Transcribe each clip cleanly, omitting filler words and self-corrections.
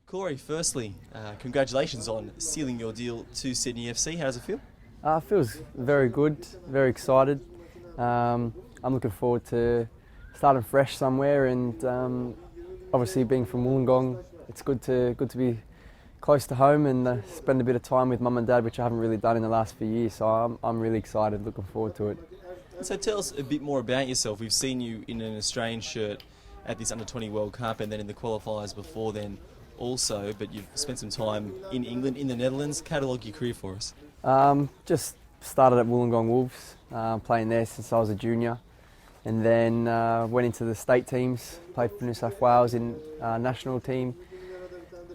Corey, firstly, congratulations on sealing your deal to Sydney FC. How does it feel? It feels very good, very excited. I'm looking forward to starting fresh somewhere, and obviously being from Wollongong, it's good to be close to home and spend a bit of time with mum and dad, which I haven't really done in the last few years. So I'm really excited, looking forward to it. So tell us a bit more about yourself. We've seen you in an Australian shirt at this Under-20 World Cup and then in the qualifiers before then also, but you've spent some time in England, in the Netherlands. Catalogue your career for us. Just started at Wollongong Wolves, playing there since I was a junior, and then went into the state teams, played for New South Wales in national team.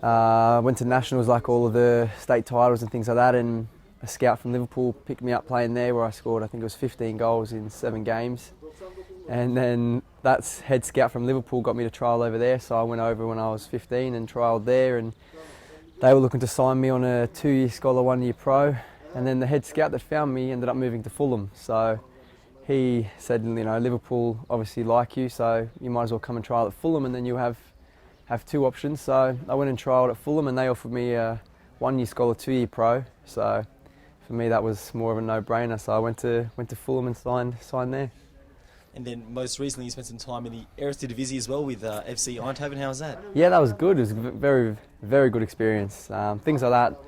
Went to nationals, like all of the state titles and things like that, and a scout from Liverpool picked me up playing there, where I scored, I think it was 15 goals in 7 games. And then that's head scout from Liverpool got me to trial over there, so I went over when I was 15 and trialled there, and they were looking to sign me on a 2-year scholar, 1-year pro. And then the head scout that found me ended up moving to Fulham, so he said, you know, Liverpool obviously like you, so you might as well come and trial at Fulham, and then you have 2 options. So I went and trialled at Fulham, and they offered me a 1-year scholar, 2-year pro. So for me that was more of a no-brainer, so I went to Fulham and signed there. And then most recently you spent some time in the Eredivisie as well with FC Eindhoven. How was that? Yeah, that was good. It was a very, very good experience. Things like that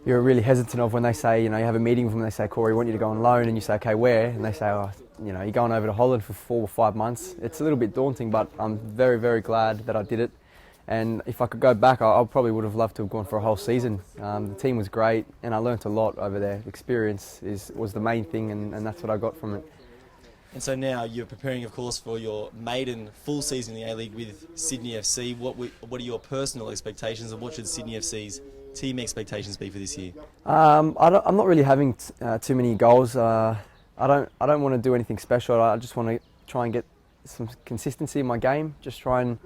you're really hesitant of when they say, you know, you have a meeting with them and they say, Corey, we want you to go on loan, and you say, okay, where? And they say, oh, you know, you're going over to Holland for 4 or 5 months. It's a little bit daunting, but I'm very, very glad that I did it. And if I could go back, I probably would have loved to have gone for a whole season. The team was great, and I learnt a lot over there. Experience was the main thing, and that's what I got from it. And so now you're preparing, of course, for your maiden full season in the A-League with Sydney FC. What are your personal expectations, and what should Sydney FC's team expectations be for this year? I'm not really having too many goals. I don't want to do anything special. I just want to try and get some consistency in my game. Just try and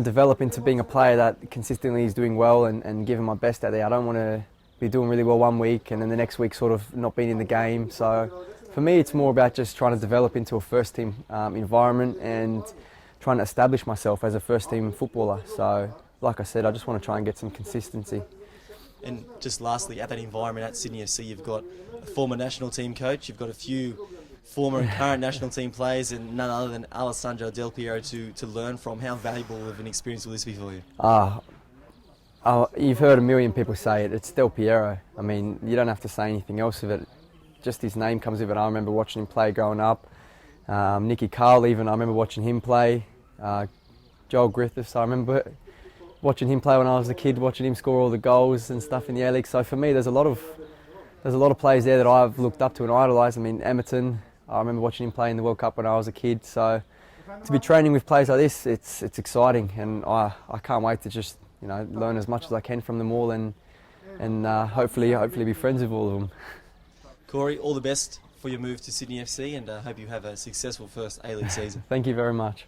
develop into being a player that consistently is doing well and giving my best out there. I don't want to be doing really well one week and then the next week sort of not being in the game. So for me, it's more about just trying to develop into a first-team environment and trying to establish myself as a first-team footballer. So, like I said, I just want to try and get some consistency. And just lastly, at that environment at Sydney FC, you've got a former national team coach, you've got a few former and current national team players, and none other than Alessandro Del Piero to learn from. How valuable of an experience will this be for you? You've heard a million people say it. It's Del Piero. I mean, you don't have to say anything else of it. Just his name comes with it. I remember watching him play growing up. Nicky Carl, even, I remember watching him play. Joel Griffiths, I remember watching him play when I was a kid, watching him score all the goals and stuff in the A-League. So for me, there's a lot of players there that I've looked up to and idolised. I mean, Emerton, I remember watching him play in the World Cup when I was a kid. So to be training with players like this, it's exciting, and I can't wait to just, you know, learn as much as I can from them all, and hopefully be friends with all of them. Corey, all the best for your move to Sydney FC, and hope you have a successful first A-League season. Thank you very much.